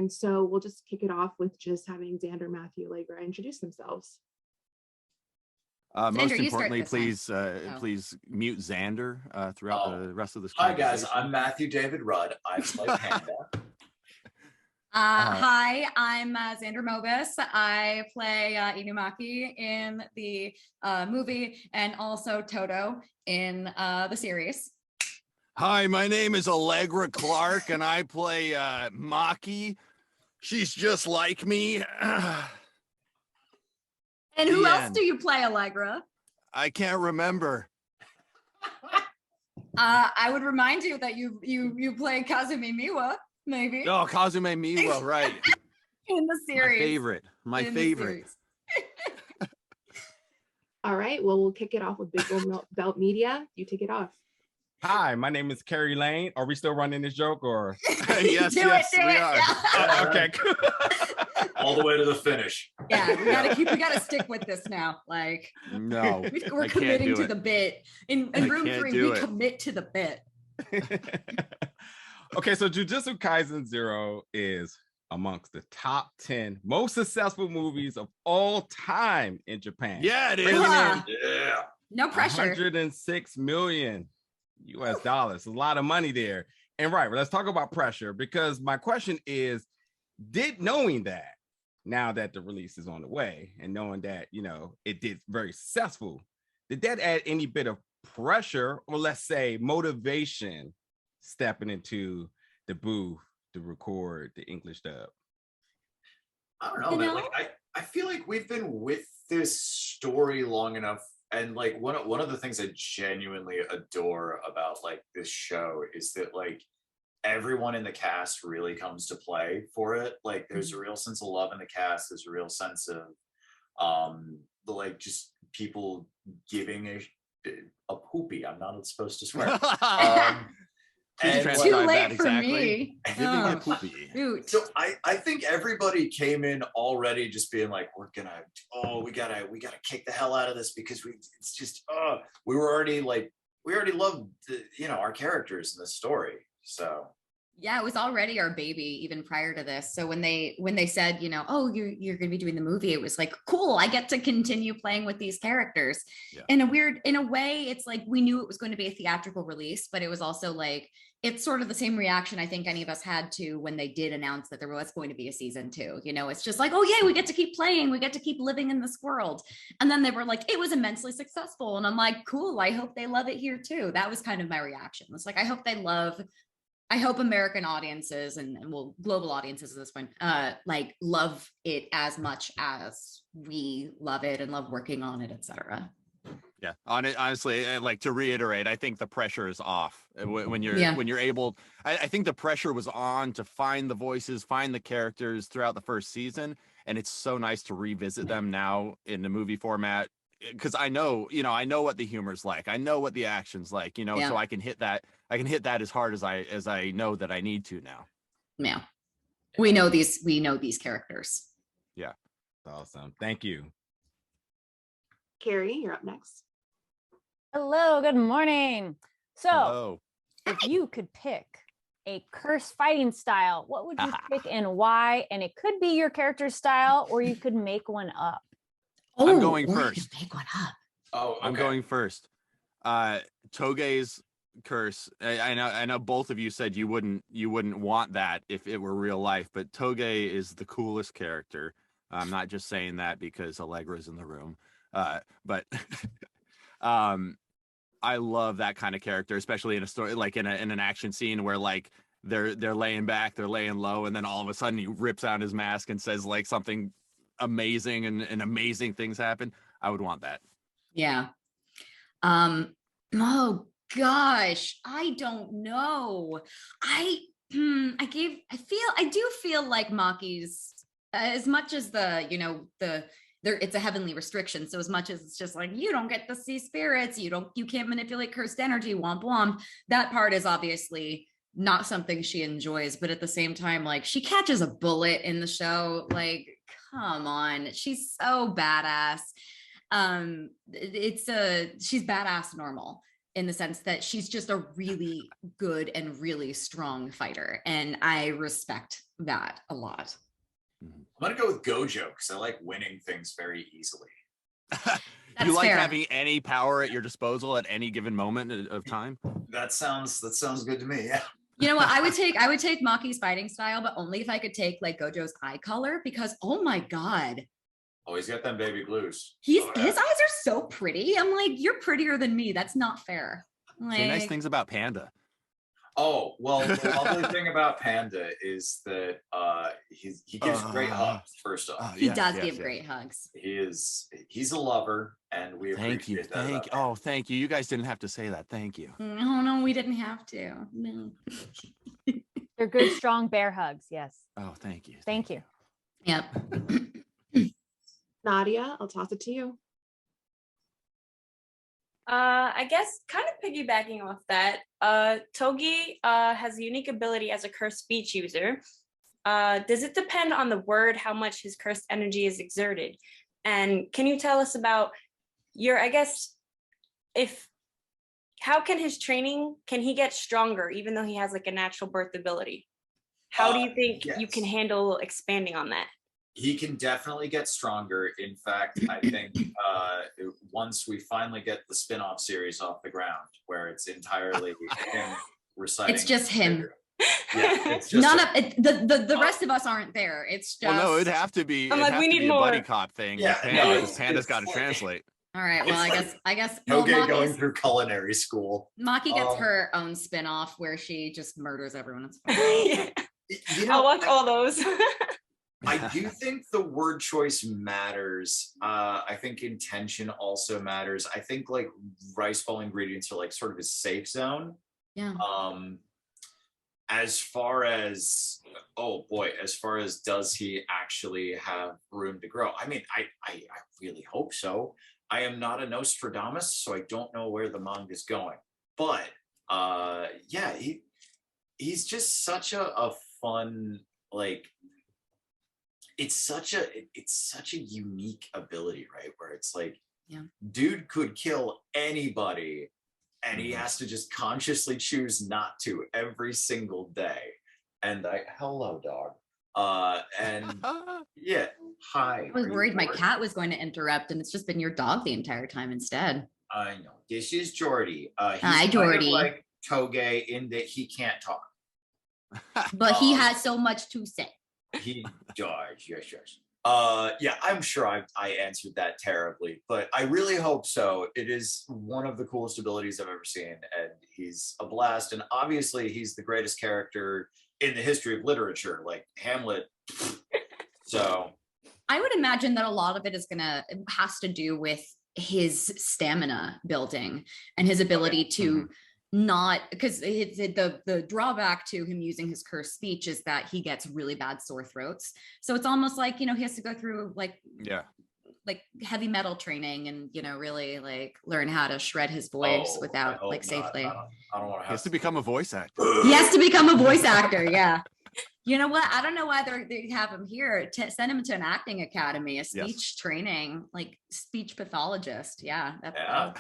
And so we'll just kick it off with just having Xander, Matthew, Allegra introduce themselves. Most Xander, importantly, please mute Xander throughout the rest of this Hi guys, I'm Matthew David Rudd. I play Panda. Hi, I'm Xander Mobus. I play Inumaki in the movie and also Toto in the series. Hi, my name is Allegra Clark and I play Maki. She's just like me. And who else do you play, Allegra? I can't remember. I would remind you that you play Kazumi Miwa, maybe. Oh, Kazumi Miwa, right. In the series. My favorite. All right, well, we'll kick it off with Big Gold Belt Media. You take it off. Hi, my name is Carrie Lane. Are we still running this joke or? Yes, we are. Yeah. Okay, cool. All the way to the finish. Yeah, we gotta stick with this now. Like, no, we're committing to the bit. In room 3, we commit to the bit. Okay, so JUJUTSU Kaisen 0 is amongst the top 10 most successful movies of all time in Japan. Yeah, it is. Yeah. No pressure. 106 million US dollars. A lot of money there. And right, let's talk about pressure, because my question is, knowing that now that the release is on the way and knowing that, it did very successful, did that add any bit of pressure or, let's say, motivation stepping into the booth to record the English dub? I don't know, man. Like, I feel like we've been with this story long enough, and like one of the things I genuinely adore about like this show is that like everyone in the cast really comes to play for it. Like there's a real sense of love in the cast. There's a real sense of like just people giving a poopy. I'm not supposed to swear. And too late for me. Giving a poopy. So I think everybody came in already just being like, we gotta kick the hell out of this, because we already loved our characters in the story. So yeah, it was already our baby even prior to this. So when they said, oh, you're going to be doing the movie, it was like, cool, I get to continue playing with these characters. Yeah. In a way, it's like we knew it was going to be a theatrical release, but it was also like, it's sort of the same reaction I think any of us had to when they did announce that there was going to be a season 2. It's just like, oh yeah, we get to keep playing, we get to keep living in this world. And then they were like, it was immensely successful. And I'm like, cool, I hope they love it here too. That was kind of my reaction. It's like, I hope American audiences and global audiences at this point, like love it as much as we love it and love working on it, etc. Yeah, honestly, like to reiterate, I think the pressure is off when you're able. I think the pressure was on to find the voices, find the characters throughout the first season, and it's so nice to revisit them now in the movie format, because I know what the humor's like, I know what the action's like, so I can hit that as hard as I know that I need to now. Yeah, we know these characters. Yeah, awesome. Thank you. Carrie, you're up next. Hello, good morning. So if you could pick a curse fighting style, what would you pick and why? And it could be your character's style, or you could make one up. I'm going first. Make one up. Oh, okay. I'm going first. Toge's curse. I know both of you said you wouldn't want that if it were real life, but Toge is the coolest character. I'm not just saying that because Allegra's in the room. But I love that kind of character, especially in a story, like in an action scene where like they're laying back, they're laying low, and then all of a sudden he rips out his mask and says like something amazing and amazing things happen. I would want that. Yeah. Oh gosh, I don't know. I do feel like Maki's, as much as it's a heavenly restriction. So as much as it's just like, you don't get to see spirits, you can't manipulate cursed energy, womp womp. That part is obviously not something she enjoys, but at the same time, like she catches a bullet in the show. Like, come on, she's so badass. She's badass normal in the sense that she's just a really good and really strong fighter. And I respect that a lot. I'm gonna go with Gojo because I like winning things very easily. You like fair. having any power at your disposal at any given moment of time? That sounds good to me. Yeah. You know what? I would take Maki's fighting style, but only if I could take like Gojo's eye color, because oh my god. Oh, he's got them baby blues. His eyes are so pretty. I'm like, you're prettier than me. That's not fair. Like, say nice things about Panda. Oh, well, the lovely thing about Panda is that he gives great hugs, first off. He does give great hugs. He's a lover, and we appreciate that. Thank you. You guys didn't have to say that. Thank you. No, we didn't have to. No. They're good, strong bear hugs. Yes. Oh, thank you. Thank you. Yep. Nadia, I'll toss it to you. I guess kind of piggybacking off that, Toge has a unique ability as a cursed speech user. Does it depend on the word how much his cursed energy is exerted? And can you tell us about how can his training, can he get stronger even though he has like a natural birth ability? How do you think you can handle expanding on that? He can definitely get stronger. In fact, I think once we finally get the spin-off series off the ground, where it's entirely him reciting. It's just him. Yeah, it's just none of it, the rest of us aren't there. It's just. Well, no, it'd have to be. I'm like, we need more. A buddy cop thing. Yeah, Panda's got to translate. All right. Well, I guess. Toge going through culinary school. Maki gets her own spin-off where she just murders everyone. It's fine. You know, I'll watch all those. I do think the word choice matters. I think intention also matters. I think like rice bowl ingredients are like sort of a safe zone. Yeah. As far as does he actually have room to grow? I mean, I really hope so. I am not a Nostradamus, so I don't know where the manga is going. But he's just such a fun, like, it's such a unique ability, right? Where it's like, dude could kill anybody and he has to just consciously choose not to every single day. And hello, dog. And yeah, hi. I was worried my cat was going to interrupt, and it's just been your dog the entire time instead. I know. This is Jordy. Hi, Jordy. Like Toge in that he can't talk. But he has so much to say. He does, yes. I'm sure I answered that terribly, but I really hope so. It is one of the coolest abilities I've ever seen, and he's a blast. And obviously, he's the greatest character in the history of literature, like Hamlet. So, I would imagine that a lot of it has to do with his stamina building and his ability to. Not because the drawback to him using his cursed speech is that he gets really bad sore throats. So it's almost like, he has to go through like heavy metal training and, really like learn how to shred his voice without safely. I don't want to. He has to become a voice actor. He has to become a voice actor. Yeah. You know what? I don't know why they have him here. Send him to an acting academy, a speech training, like speech pathologist. Yeah.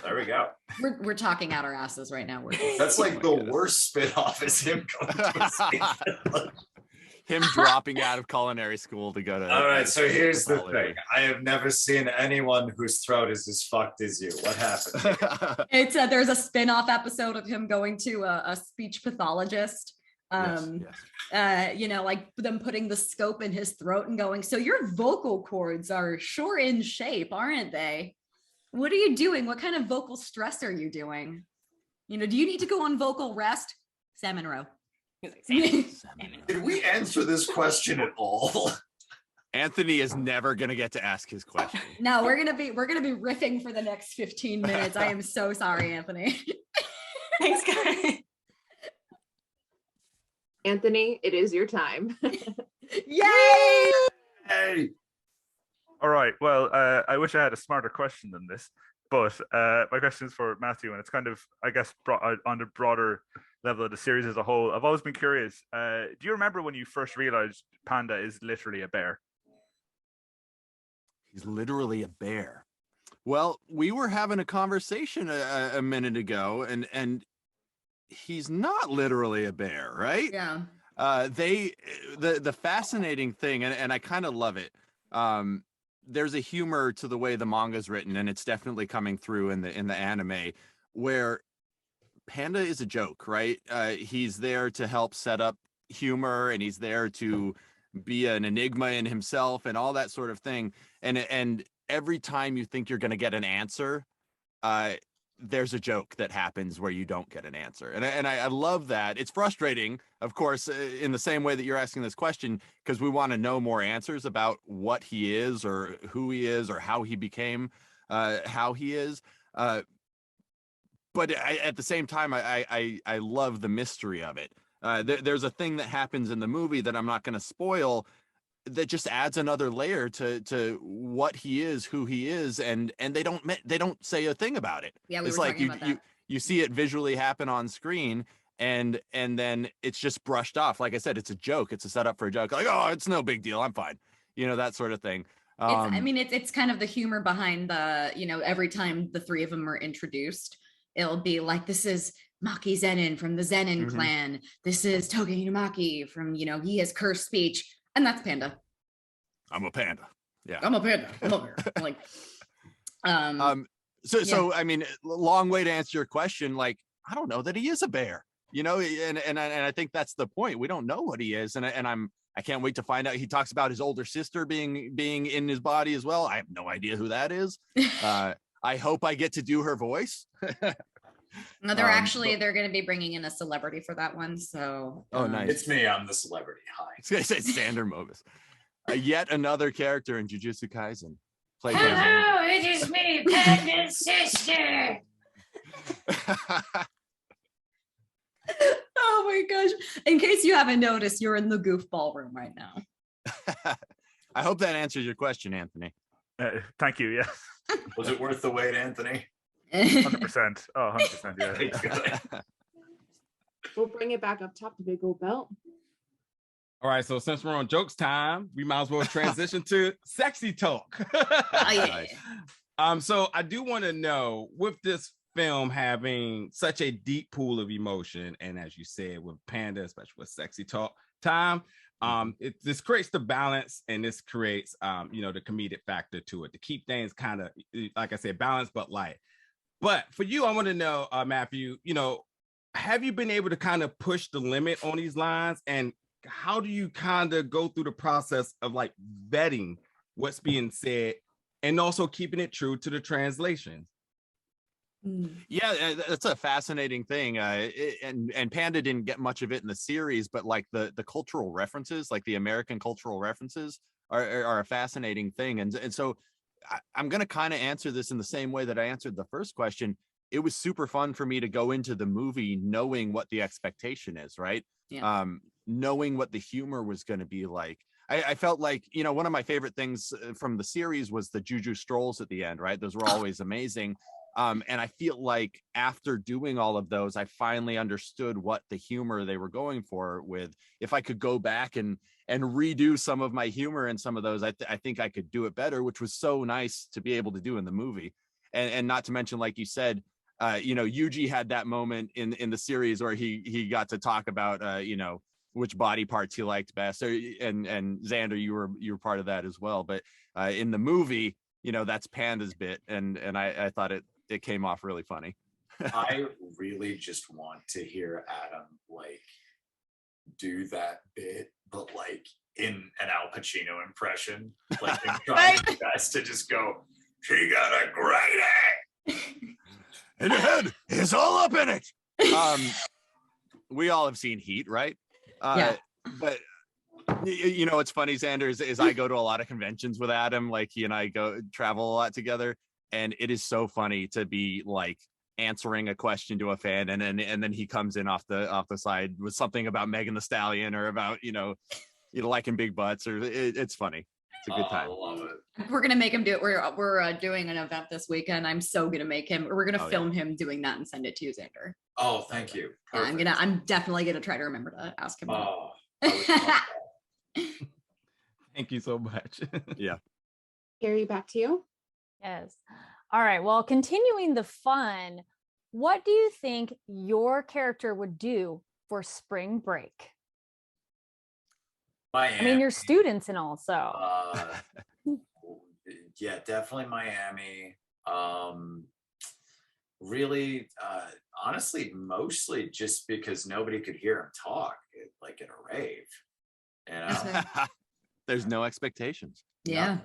There we go. We're talking out our asses right now. That's like the worst spin-off is him going to a speech. Him dropping out of culinary school to go to. All right, so here's the thing. I have never seen anyone whose throat is as fucked as you. What happened? There's a spin-off episode of him going to a speech pathologist. Like them putting the scope in his throat and going, so your vocal cords are sure in shape, aren't they? What are you doing? What kind of vocal stress are you doing? Do you need to go on vocal rest? Salmon roe. Did we answer this question at all? Anthony is never gonna get to ask his question. No, we're gonna be riffing for the next 15 minutes. I am so sorry, Anthony. Thanks, guys. Anthony, it is your time. Yay! Hey. All right. Well, I wish I had a smarter question than this, but my question is for Matthew, and it's kind of, I guess, on the broader level of the series as a whole. I've always been curious. Do you remember when you first realized Panda is literally a bear? He's literally a bear. Well, we were having a conversation a minute ago, and he's not literally a bear, right? Yeah. The fascinating thing, and I kind of love it. There's a humor to the way the manga's written, and it's definitely coming through in the anime, where Panda is a joke, right? He's there to help set up humor, and he's there to be an enigma in himself, and all that sort of thing. And every time you think you're going to get an answer, there's a joke that happens where you don't get an answer. And I love that. It's frustrating, of course, in the same way that you're asking this question, because we want to know more answers about what he is or who he is or how he became how he is. But at the same time, I love the mystery of it. There's a thing that happens in the movie that I'm not going to spoil that just adds another layer to what he is, who he is, and they don't say a thing about it. Yeah, it's like you see it visually happen on screen, and then it's just brushed off. Like I said, it's a joke. It's a setup for a joke. Like, oh, it's no big deal. I'm fine. That sort of thing. It's kind of the humor behind the, every time the three of them are introduced, it'll be like, this is Maki Zen'in from the Zen'in clan. This is Toge Inumaki from, he has cursed speech. And that's Panda. I'm a panda. Yeah. I'm a panda. I'm over here. So I mean, long way to answer your question. Like, I don't know that he is a bear, and I think that's the point. We don't know what he is. And I can't wait to find out. He talks about his older sister being in his body as well. I have no idea who that is. I hope I get to do her voice. No, they're going to be bringing in a celebrity for that one. So, nice. It's me. I'm the celebrity. Hi. It's Xander Mobus. Yet another character in Jujutsu Kaisen. Hello, it is me, Panda's sister. Oh my gosh. In case you haven't noticed, you're in the goofball room right now. I hope that answers your question, Anthony. Thank you. Yes. Was it worth the wait, Anthony? 100%. Oh, 100%. Yeah. We'll bring it back up top, the big old belt. All right, so since we're on jokes time, we might as well transition to sexy talk. So I do want to know, with this film having such a deep pool of emotion, and as you said, with Panda, especially with sexy talk time, this creates the balance, and this creates the comedic factor to it to keep things kind of, like I said, balanced but light. But for you, I want to know, Matthew, have you been able to kind of push the limit on these lines, and how do you kind of go through the process of like vetting what's being said and also keeping it true to the translation? Yeah, that's a fascinating thing. And Panda didn't get much of it in the series, but like the cultural references, like the American cultural references are a fascinating thing. And so I'm going to kind of answer this in the same way that I answered the first question. It was super fun for me to go into the movie knowing what the expectation is, right? Yeah. Knowing what the humor was going to be like. I felt like, one of my favorite things from the series was the Juju strolls at the end, right? Those were always amazing. And I feel like after doing all of those, I finally understood what the humor they were going for with. If I could go back and redo some of my humor in some of those, I think I could do it better, which was so nice to be able to do in the movie. And not to mention, like you said, Yuji had that moment in the series where he got to talk about, which body parts he liked best. And Xander, you were part of that as well. But in the movie, that's Panda's bit. And I thought it came off really funny. I really just want to hear Adam do that bit, but in an Al Pacino impression, him trying his best to just go, "She got a great and her head is all up in it." We all have seen Heat, right? Yeah. But what's funny, Xander, is I go to a lot of conventions with Adam. Like, he and I travel a lot together, and it is so funny to be answering a question to a fan, and then he comes in off the side with something about Megan Thee Stallion or about liking big butts, or it's funny. It's a good time. I love it. We're gonna make him do it. We're doing an event this weekend. I'm so gonna make him. We're gonna film him doing that and send it to you, Xander. Oh, thank you. Yeah, I'm definitely gonna try to remember to ask him. Oh, I would love that. Thank you so much. Yeah. Gary, back to you. Yes. All right. Well, continuing the fun, what do you think your character would do for spring break? Miami. I mean, you're students and all, so. Yeah, definitely Miami. Really, honestly, mostly just because nobody could hear him talk, like in a rave. You know? There's no expectations. Yeah.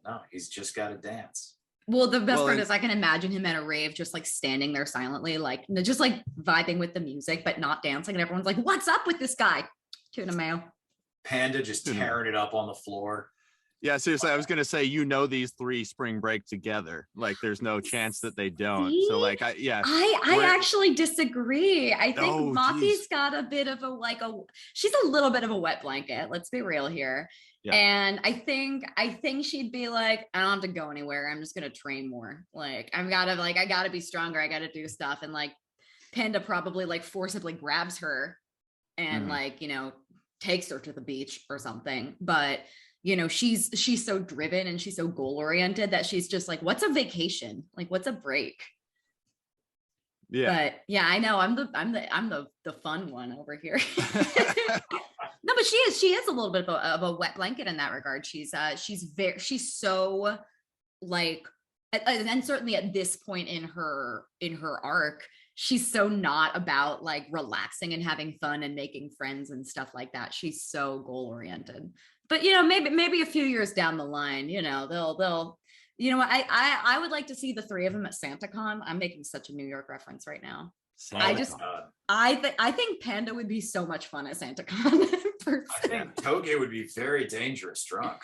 No, he's just got to dance. Well, the best part is I can imagine him at a rave, just like standing there silently, like just like vibing with the music, but not dancing. And everyone's like, what's up with this guy? Tuna mayo. Panda just tearing it up on the floor. Yeah, seriously, I was gonna say, these three spring break together. Like, there's no chance that they don't. See? So, like, I actually disagree. I think Maki's got a bit of she's a little bit of a wet blanket. Let's be real here. Yeah. And I think she'd be like, I don't have to go anywhere. I'm just gonna train more. Like, I gotta be stronger. I gotta do stuff. And like, Panda probably like forcibly grabs her and like, takes her to the beach or something. But she's so driven and she's so goal oriented that she's just like, what's a vacation? Like, what's a break? Yeah. But yeah, I know I'm the fun one over here. No, but she is a little bit of a wet blanket in that regard. She's so like, and certainly at this point in her arc, she's so not about like relaxing and having fun and making friends and stuff like that. She's so goal oriented. But maybe a few years down the line, they'll I would like to see the three of them at SantaCon. I'm making such a New York reference right now. I think Panda would be so much fun at SantaCon. I think Toge would be very dangerous drunk.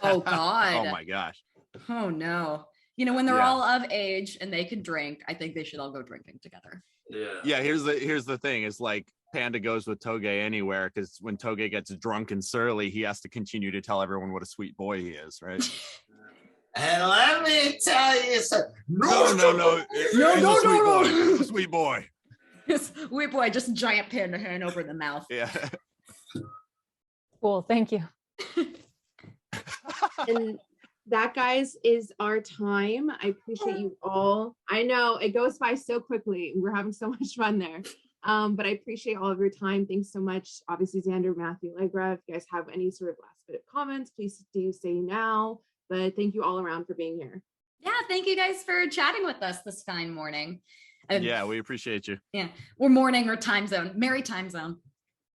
Oh God. Oh my gosh. Oh no. When they're all of age and they can drink, I think they should all go drinking together. Yeah. Here's the thing is like Panda goes with Toge anywhere because when Toge gets drunk and surly, he has to continue to tell everyone what a sweet boy he is, right? And let me tell you something. No. Sweet boy. Sweet boy, just giant panda hand over the mouth. Yeah. Cool. Thank you. And that, guys, is our time. I appreciate you all. I know it goes by so quickly. We're having so much fun there. But I appreciate all of your time. Thanks so much. Obviously, Xander, Matthew, Allegra, if you guys have any sort of last bit of comments, please do say now. But thank you all around for being here. Yeah, thank you guys for chatting with us this fine morning. Yeah, we appreciate you. Yeah, we're morning or time zone. Merry time zone.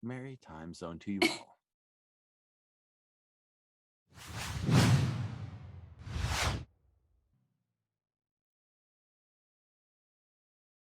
Merry time zone to you all.